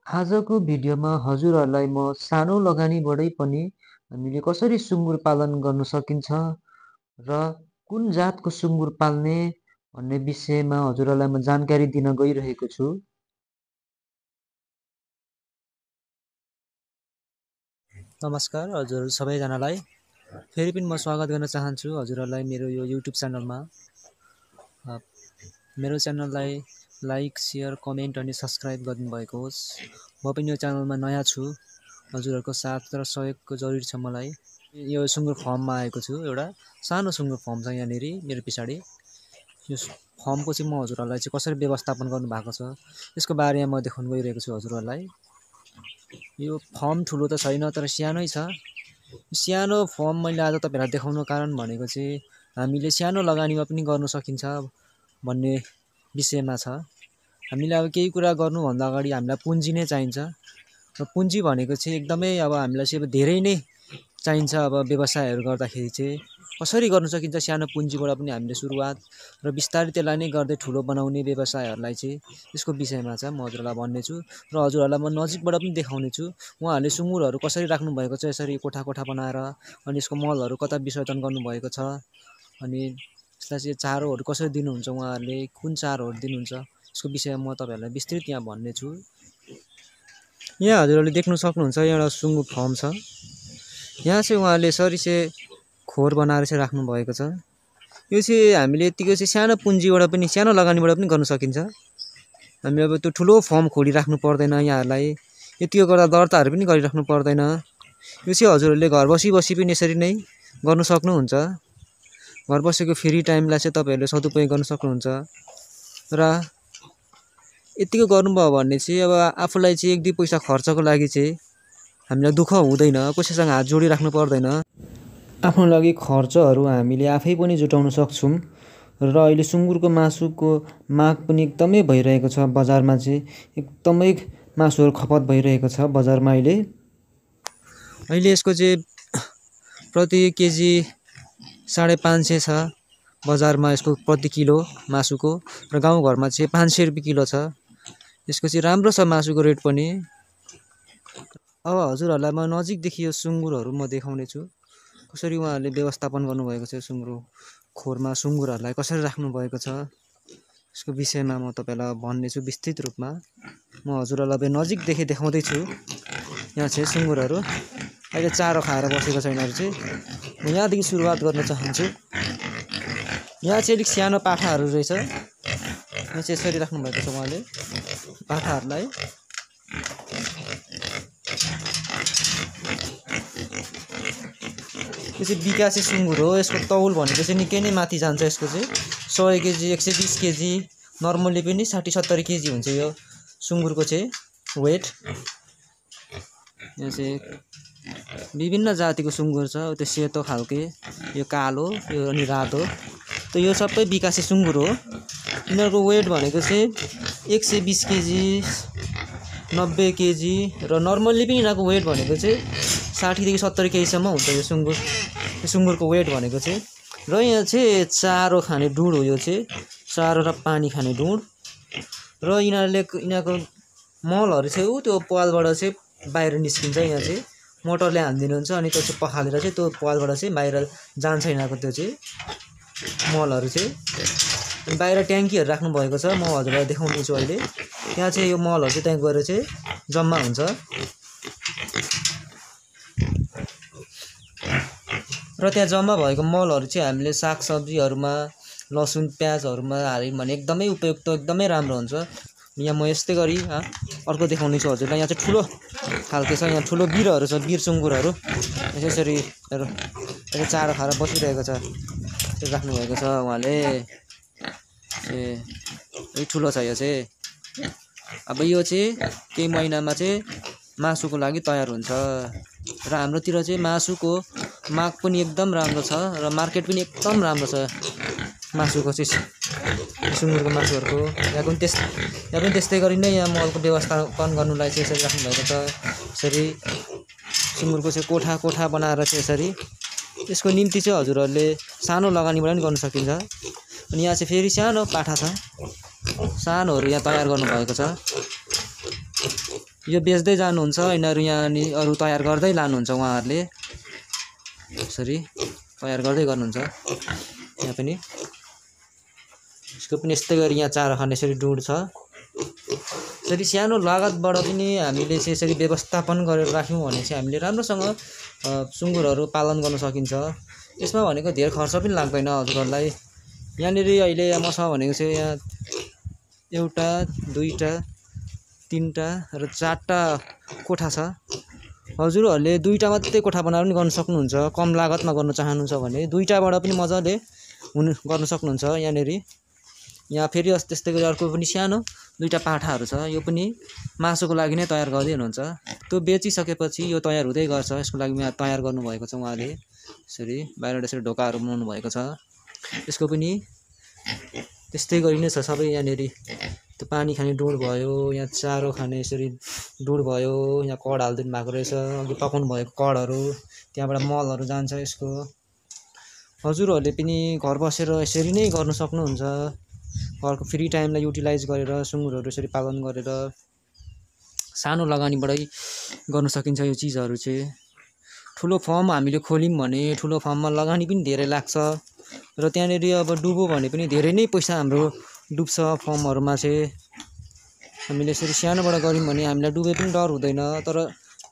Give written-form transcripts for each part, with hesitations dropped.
आजको भिडियोमा हजुरहरूलाई म सानो लगानीबाटै पनि हामीले कसरी सुँगुर पालन गर्न सकिन्छ र कुन जातको सुँगुर पाल्ने भन्ने विषयमा हजुरहरूलाई म जानकारी दिन गइरहेको छु। नमस्कार हजुर सबैजनालाई फेरि पनि म स्वागत गर्न चाहन्छु हजुरहरूलाई मेरो यो युट्युब च्यानलमा। मेरो च्यानललाई लाइक शेयर कमेन्ट अनि सब्सक्राइब गर्नुभएको होस्। म पनि यो च्यानलमा नयाँ छु, हजुरहरूको साथ र सहयोगको जरुरी छ मलाई। यो सुँगुर फर्ममा आएको छु, एउटा सानो सुँगुर फर्म छ यहाँनिर मेरो पछाडि। यो फर्मको चाहिँ म हजुरहरूलाई चाहिँ कसरी व्यवस्थापन गर्नुभएको छ यसको बारेमा म देखाउन गइरहेको छु हजुरहरूलाई। यो फर्म ठुलो त छैन तर सानै छ। सानो फर्म मैले आज तपाईहरुलाई देखाउनु कारण भनेको चाहिँ हामीले सानो लगानीमा पनि गर्न सकिन्छ भन्ने विषयमा छ। हामीले अब केही कुरा गर्नुभन्दा अगाडि हामीलाई पुँजी नै चाहिन्छ र पुँजी भनेको चाहिँ एकदमै अब हामीलाई चाहिँ धेरै नै चाहिन्छ। अब व्यवसायहरू गर्दाखेरि चाहिँ कसरी गर्न सकिन्छ सानो पुँजीबाट पनि हामीले सुरुवात र बिस्तारै त्यसलाई नै गर्दै ठुलो बनाउने व्यवसायहरूलाई चाहिँ यसको विषयमा चाहिँ म हजुरहरूलाई भन्नेछु र हजुरहरूलाई म नजिकबाट पनि देखाउने छु। उहाँहरूले सुँगुरहरू कसरी राख्नु भएको छ यसरी कोठा कोठा बनाएर, अनि यसको मलहरू कता विसर्जन गर्नुभएको छ, अनि यसलाई चाहिँ चारोहरू कसरी दिनुहुन्छ उहाँहरूले, कुन चारोहरू दिनुहुन्छ यसको विषयमा म तपाईहरुलाई विस्तृत यहाँ भन्नेछु। यहाँ हजुरहरूले देख्न सक्नुहुन्छ एउटा सुँगुर फर्म छ। यहाँ चाहिँ उहाँहरूले यसरी चाहिँ खोर बनाएर चाहिँ राख्नु भएको छ। यो चाहिँ हामीले यतिको चाहिँ सानो पुँजीबाट पनि सानो लगानीबाट पनि गर्न सकिन्छ। हामी अब त्यो ठुलो फर्म खोलिराख्नु पर्दैन, यहाँहरूलाई यतिको गर्दा दर्ताहरू पनि गरिराख्नु पर्दैन। यो चाहिँ हजुरहरूले घर बसी पनि यसरी नै गर्न सक्नुहुन्छ। घर बसेको फ्री टाइमलाई चाहिँ तपाईहरुले सदुपयोग गर्न सक्नुहुन्छ र यतिको गर्नुभयो भने चाहिँ अब आफूलाई चाहिँ 1-2 पैसा खर्चको लागि चाहिँ हामीलाई दुःख हुँदैन, कसैसँग हात जोडिराख्नु पर्दैन। आफ्नो लागि खर्चहरू हामीले आफै पनि जुटाउन सक्छौँ र अहिले सुँगुरको मासुको माग पनि एकदमै भइरहेको छ। बजारमा चाहिँ एकदमै मासुहरू खपत भइरहेको छ बजारमा अहिले यसको चाहिँ प्रति केजी 550 छ बजारमा यसको प्रति किलो मासुको, र गाउँघरमा चाहिँ 500 रुपियाँ किलो छ। यसको चाहिँ राम्रो छ मासुको रेट पनि। अब हजुरहरूलाई म नजिकदेखि यो सुँगुरहरू म देखाउने छु, कसरी उहाँहरूले व्यवस्थापन गर्नुभएको छ। सुँगुर खोरमा सुँगुरहरूलाई कसरी राख्नु भएको छ यसको विषयमा म तपाईहरुलाई भन्नेछु विस्तृत रूपमा। म हजुरहरूलाई नजिकदेखि देखाउँदै छु। यहाँ चाहिँ सुँगुरहरू अहिले चारो खाएर बसेको छ। यिनीहरू चाहिँ म यहाँदेखि सुरुवात गर्न चाहन्छु। यहाँ चाहिँ अलिक सानो पाठाहरू रहेछ। यहाँ चाहिँ यसरी राख्नु भएको छ उहाँले पाठाहरूलाई। यो चाहिँ विकासे सुँगुर हो। यसको तौल भनेको चाहिँ निकै नै माथि जान्छ। यसको चाहिँ 100 केजी 120 केजी नर्मली पनि 60-70 केजी हुन्छ यो सुँगुरको चाहिँ वेट। यो चाहिँ विभिन्न जातिको सुँगुर छ। त्यो सेतो खालके, यो कालो, यो अनि रातो, त यो सबै विकासे सुँगुर हो। यिनीहरूको वेट भनेको चाहिँ 120 केजी 90 केजी र नर्मल्ली पनि यिनीहरूको वेट भनेको चाहिँ 60 देखि 70 केजीसम्म हुन्छ यो सुँगुरको वेट भनेको चाहिँ। र यहाँ चाहिँ चारो खाने डुँड हो। यो चाहिँ चारो र पानी खाने डुँड। र यिनीहरूको मलहरू चाहिँ त्यो पालबाट चाहिँ बाहिर निस्किन्छ। यहाँ चाहिँ मोटरले हानिदिनुहुन्छ अनि त्यो चाहिँ पखालेर चाहिँ त्यो पालबाट चाहिँ बाहिर जान्छ यिनीहरूको त्यो चाहिँ मलहरू चाहिँ। बाहिर ट्याङ्कीहरू राख्नु भएको छ। म हजुरलाई देखाउँदैछु अहिले। त्यहाँ चाहिँ यो मलहरू चाहिँ त्यहाँ गएर चाहिँ जम्मा हुन्छ र त्यहाँ जम्मा भएको मलहरू चाहिँ हामीले सागसब्जीहरूमा, लसुन प्याजहरूमा हाल्यौँ भने एकदमै उपयुक्त, एकदमै राम्रो हुन्छ। यहाँ म यस्तै गरी अर्को देखाउने छु हजुरलाई। यहाँ चाहिँ ठुलो खालके छ। यहाँ ठुलो बिरहरू छ, बिर सुँगुरहरू यसरी चारो खाएर बसिरहेको छ। यसरी राख्नुभएको छ उहाँले। यो ठुलो छ। यो चाहिँ अब यो चाहिँ केही महिनामा चाहिँ मासुको लागि तयार हुन्छ र हाम्रोतिर चाहिँ मासुको माग पनि एकदम राम्रो छ र मार्केट पनि एकदम राम्रो छ मासुको चाहिँ, सुँगुरको मासुहरूको। यहाँ पनि त्यस्तै गरी नै यहाँ मलको व्यवस्थापन गर्नुलाई चाहिँ यसरी राख्नुभएको छ। यसरी सुँगुरको चाहिँ कोठा कोठा बनाएर चाहिँ यसरी यसको निम्ति चाहिँ हजुरहरूले सानो लगानीबाट पनि गर्न सकिन्छ। अनि यहाँ चाहिँ फेरि सानो पाठा छ, सानोहरू यहाँ तयार गर्नुभएको छ। यो बेच्दै जानुहुन्छ, यिनीहरू यहाँ नि अरू तयार गर्दै लानुहुन्छ उहाँहरूले। यसरी तयार गर्दै गर्नुहुन्छ यहाँ पनि। यसको पनि यस्तै गरी यहाँ चारो खाने यसरी डुँड छ। यसरी सानो लागतबाट पनि हामीले चाहिँ यसरी व्यवस्थापन गरेर राख्यौँ भने चाहिँ हामीले राम्रोसँग सुँगुरहरू पालन गर्न सकिन्छ। यसमा भनेको धेरै खर्च पनि लाग्दैन हजुरहरूलाई। यहाँनिर अहिले मसँग भनेको चाहिँ यहाँ एउटा, दुईटा, तीनटा र चारटा कोठा छ। हजुरहरूले दुईटा मात्रै कोठा बनाएर पनि गर्न सक्नुहुन्छ। कम लागतमा गर्न चाहनुहुन्छ भने दुईटाबाट पनि मजाले गर्न सक्नुहुन्छ यहाँनिर। यहाँ फेरि त्यस्तै गरी अर्को पनि सानो दुईटा पाठाहरू छ। यो पनि मासुको लागि नै तयार गर्दै हुनुहुन्छ। त्यो बेचिसकेपछि यो तयार हुँदै गर्छ। यसको लागि यहाँ तयार गर्नुभएको छ उहाँले। यसरी बाहिरबाट यसरी ढोकाहरू बनाउनु भएको छ। यसको पनि त्यस्तै गरी नै छ सबै। यहाँनिर त्यो पानी खाने डुँड भयो, यहाँ चारो खाने यसरी डुँड भयो, यहाँ कड हालिदिनु भएको रहेछ। अघि पकाउनु भएको कडहरू, त्यहाँबाट मलहरू जान्छ यसको। हजुरहरूले पनि घर बसेर यसरी नै गर्न सक्नुहुन्छ। घरको फ्री टाइमलाई युटिलाइज गरेर सुँगुरहरू यसरी पालन गरेर सानो लगानीबाटै गर्न सकिन्छ यो चिजहरू चाहिँ। ठुलो फर्म हामीले खोल्यौँ भने ठुलो फर्ममा लगानी पनि धेरै लाग्छ र त्यहाँनिर अब डुब्यो भने पनि धेरै नै पैसा हाम्रो डुब्छ फर्महरूमा चाहिँ। हामीले यसरी सानोबाट गऱ्यौँ भने हामीलाई डुबे पनि डर हुँदैन। तर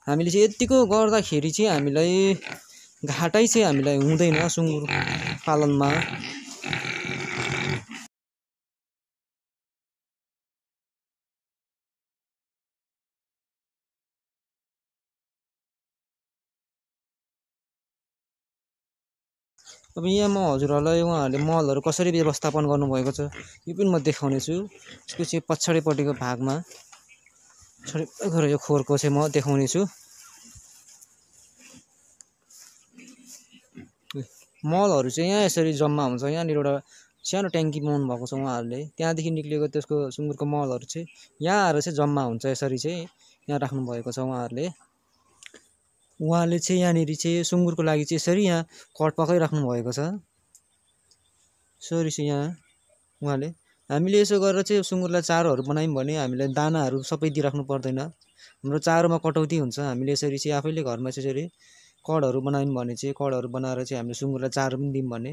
हामीले चाहिँ यतिको गर्दाखेरि चाहिँ हामीलाई घाटै चाहिँ हामीलाई हुँदैन सुँगुर पालनमा। अब यहाँ म हजुरहरूलाई उहाँहरूले मलहरू कसरी व्यवस्थापन गर्नुभएको छ यो पनि म देखाउने छु। यसको चाहिँ पछाडिपट्टिको भागमा यो खोरको चाहिँ म देखाउने छु। मलहरू चाहिँ यहाँ यसरी जम्मा हुन्छ। यहाँनिर एउटा सानो ट्याङ्की बनाउनु भएको छ उहाँहरूले। त्यहाँदेखि निक्लिएको त्यसको सुँगुरको मलहरू चाहिँ यहाँ आएर चाहिँ जम्मा हुन्छ। यसरी चाहिँ यहाँ राख्नुभएको छ उहाँहरूले। उहाँले चाहिँ यहाँनिर चाहिँ सुँगुरको लागि चाहिँ यसरी यहाँ कड पकाइराख्नु भएको छ। यसरी चाहिँ यहाँ उहाँले हामीले यसो गरेर चाहिँ सुँगुरलाई चारोहरू बनायौँ भने हामीलाई दानाहरू सबै दिइराख्नु पर्दैन। हाम्रो चारोमा कटौती हुन्छ। हामीले यसरी चाहिँ आफैले घरमा चाहिँ यसरी कडहरू बनायौँ भने चाहिँ कडहरू बनाएर चाहिँ हामीले सुँगुरलाई चारो पनि दियौँ भने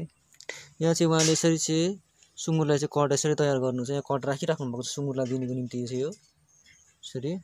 यहाँ चाहिँ उहाँले यसरी चाहिँ सुँगुरलाई चाहिँ कड यसरी तयार गर्नु चाहिँ यहाँ कड राखिराख्नु भएको छ सुँगुरलाई दिनुको निम्ति चाहिँ यो यसरी।